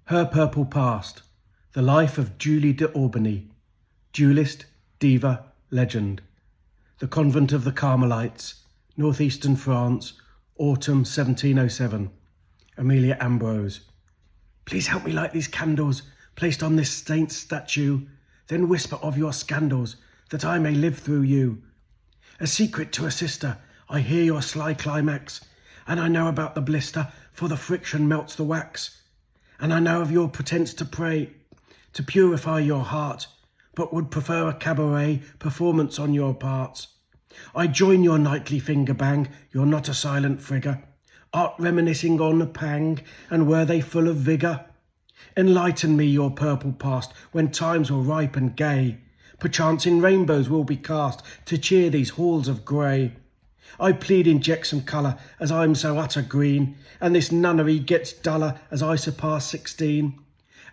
Her Purple Past, The Life of Julie d'Aubigny, Duellist, Diva, Legend. The Convent of the Carmelites, northeastern France, autumn 1707. Amelia Ambrose. Please help me light these candles placed on this saint's statue, then whisper of your scandals, that I may live through you. A secret to a sister, I hear your sly climax, and I know about the blister, for the friction melts the wax. And I know of your pretence to pray, to purify your heart, but would prefer a cabaret performance on your parts. I join your nightly finger bang, you're not a silent figure, art reminiscing on a pang, and were they full of vigour? Enlighten me your purple past, when times were ripe and gay, perchance in rainbows will be cast, to cheer these halls of grey. I plead inject some colour, as I'm so utter green, and this nunnery gets duller, as I surpass 16.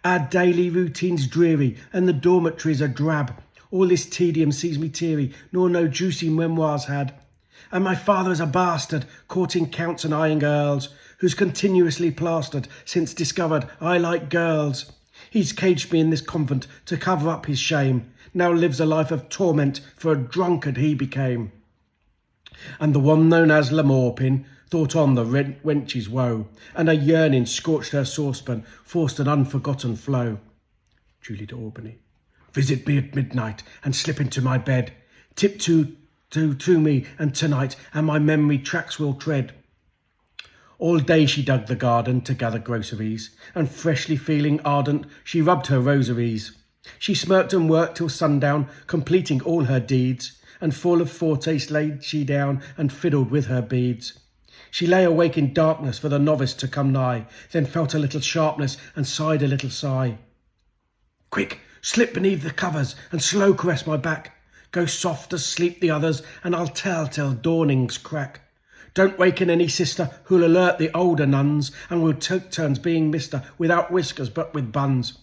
Our daily routine's dreary, and the dormitories are drab. All this tedium sees me teary, nor no juicy memoirs had. And my father is a bastard, courting counts and eyeing earls, who's continuously plastered, since discovered I like girls. He's caged me in this convent to cover up his shame, now lives a life of torment, for a drunkard he became. And the one known as Maupin thought on the wench's woe, and a yearning scorched her saucepan, forced an unforgotten flow. Julie d'Aubigny. Visit me at midnight, and slip into my bed. Tip to me, and tonight, and my memory tracks will tread. All day she dug the garden to gather groceries, and freshly feeling ardent, she rubbed her rosaries. She smirked and worked till sundown, completing all her deeds, and full of foretaste laid she down, and fiddled with her beads. She lay awake in darkness for the novice to come nigh, then felt a little sharpness, and sighed a little sigh. Quick, slip beneath the covers, and slow caress my back. Go soft as sleep the others, and I'll tell till dawning's crack. Don't waken any sister, who'll alert the older nuns, and will take turns being mister, without whiskers but with buns.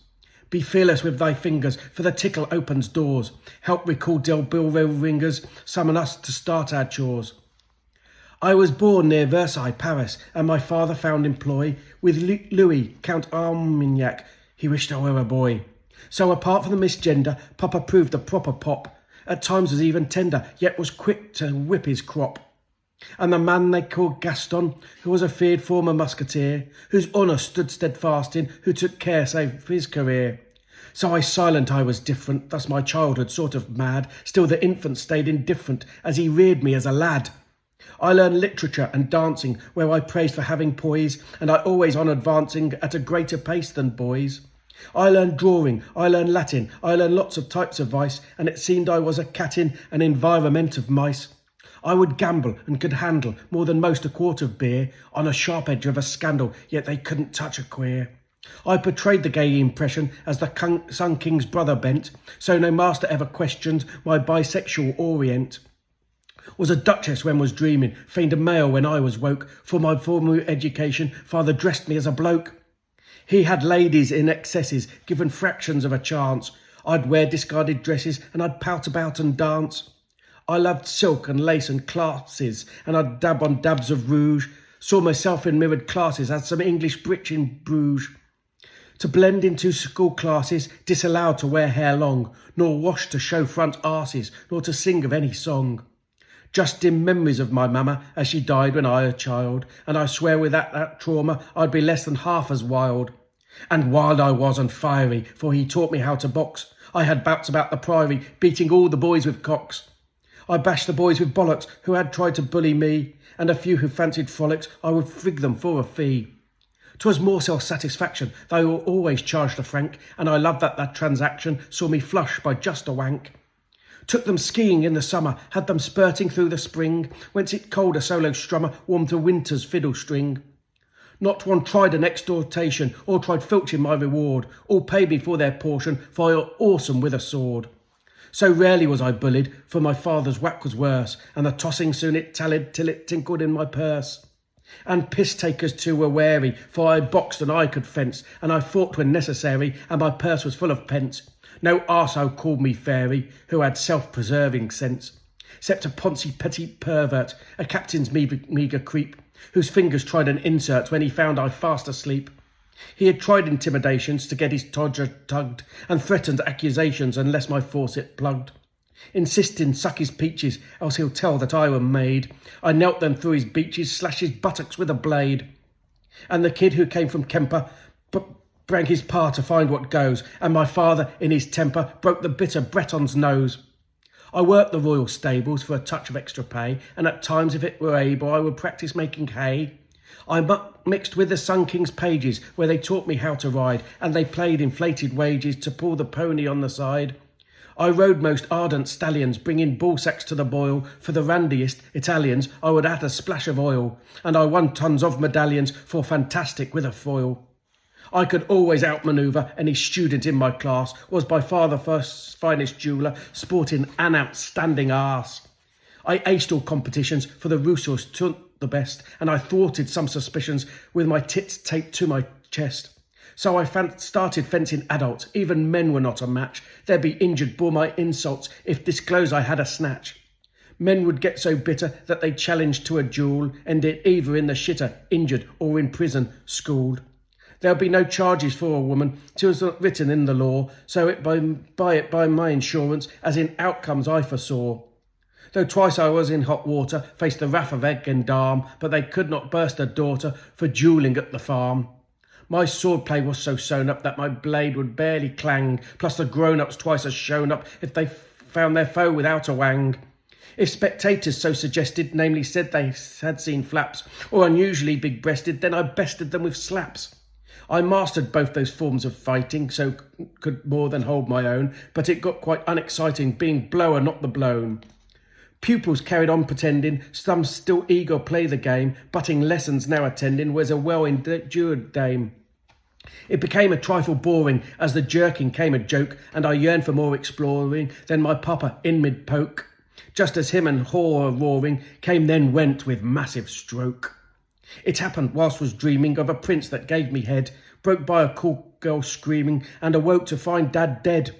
Be fearless with thy fingers, for the tickle opens doors. Help recall Del Bilbo ringers, summon us to start our chores. I was born near Versailles, Paris, and my father found employ with Louis, Count Armagnac. He wished I were a boy. So apart from the misgender, Papa proved a proper pop. At times was even tender, yet was quick to whip his crop. And the man they called Gaston, who was a feared former musketeer, whose honour stood steadfast in, who took care save his career. So silent I was different, thus my childhood sort of mad, still the infant stayed indifferent, as he reared me as a lad. I learned literature and dancing, where I praised for having poise, and I always on advancing at a greater pace than boys. I learned drawing, I learned Latin, I learned lots of types of vice, and it seemed I was a cat in an environment of mice. I would gamble and could handle more than most a quart of beer, on a sharp edge of a scandal, yet they couldn't touch a queer. I portrayed the gay impression as the Sun King's brother bent, so no master ever questioned my bisexual orient. Was a duchess when was dreaming, feigned a male when I was woke. For my formal education, father dressed me as a bloke. He had ladies in excesses, given fractions of a chance. I'd wear discarded dresses, and I'd pout about and dance. I loved silk and lace and classes, and I'd dab on dabs of rouge. Saw myself in mirrored classes, had some English britch in Bruges. To blend into school classes, disallowed to wear hair long, nor wash to show front arses, nor to sing of any song. Just dim memories of my mamma, as she died when I a child, and I swear without that trauma I'd be less than half as wild. And wild I was and fiery, for he taught me how to box. I had bouts about the priory, beating all the boys with cocks. I bashed the boys with bollocks who had tried to bully me, and a few who fancied frolics I would frig them for a fee. 'Twas more self-satisfaction, they were always charged a franc, and I loved that transaction saw me flush by just a wank. Took them skiing in the summer, had them spurting through the spring, whence it cold a solo strummer warmed to winter's fiddle string. Not one tried an extortation, or tried filching my reward, all paid me for their portion, for I awesome with a sword. So rarely was I bullied, for my father's whack was worse, and the tossing soon it tallied till it tinkled in my purse. And piss-takers too were wary, for I boxed and I could fence, and I fought when necessary, and my purse was full of pence. No arsehole called me fairy, who had self-preserving sense, except a poncy petite pervert, a captain's meagre creep, whose fingers tried an insert when he found I fast asleep. He had tried intimidations to get his todger tugged, and threatened accusations unless my faucet plugged. Insisting suck his peaches, else he'll tell that I were maid. I knelt them through his beaches, slashed his buttocks with a blade. And the kid who came from Kemper brang his pa to find what goes, and my father, in his temper, broke the bitter Breton's nose. I worked the royal stables for a touch of extra pay, and at times, if it were able, I would practise making hay. I mixed with the Sun King's pages, where they taught me how to ride, and they played inflated wages to pull the pony on the side. I rode most ardent stallions, bringing ball sacks to the boil. For the randiest Italians, I would add a splash of oil, and I won tons of medallions for fantastic with a foil. I could always outmanoeuvre any student in my class, was by far the first finest jeweller, sporting an outstanding arse. I aced all competitions, for the Russos took the best, and I thwarted some suspicions with my tits taped to my chest. So I started fencing adults, even men were not a match. They'd be injured bore my insults if disclosed I had a snatch. Men would get so bitter that they challenged to a duel, ended either in the shitter, injured, or in prison, schooled. There'll be no charges for a woman till it's not written in the law, so by my insurance, as in outcomes I foresaw. Though twice I was in hot water, faced the wrath of egg and dam, but they could not burst a daughter for duelling at the farm. My swordplay was so sewn up that my blade would barely clang, plus the grown-ups twice as shown up if they found their foe without a wang. If spectators so suggested, namely said they had seen flaps, or unusually big-breasted, then I bested them with slaps. I mastered both those forms of fighting, so could more than hold my own, but it got quite unexciting, being blower not the blown. Pupils carried on pretending, some still eager play the game, butting lessons now attending, was a well-endured dame. It became a trifle boring, as the jerking came a joke, and I yearned for more exploring than my papa in mid-poke. Just as him and Haw roaring, came then went with massive stroke. It happened whilst was dreaming of a prince that gave me head, broke by a cool girl screaming, and awoke to find Dad dead.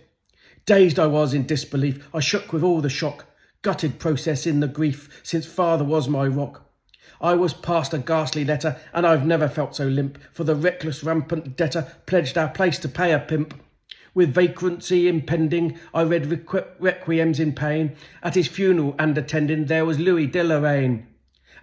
Dazed I was in disbelief, I shook with all the shock, gutted process in the grief, since father was my rock. I was past a ghastly letter, and I've never felt so limp, for the reckless rampant debtor pledged our place to pay a pimp. With vacancy impending, I read requiems in pain. At his funeral and attending, there was Louis de Lorraine.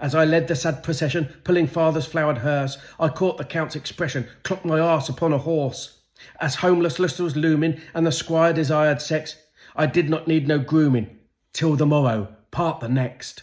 As I led the sad procession, pulling father's flowered hearse, I caught the count's expression, clocked my arse upon a horse. As homelessness was looming, and the squire desired sex, I did not need no grooming. Till the morrow, part the next.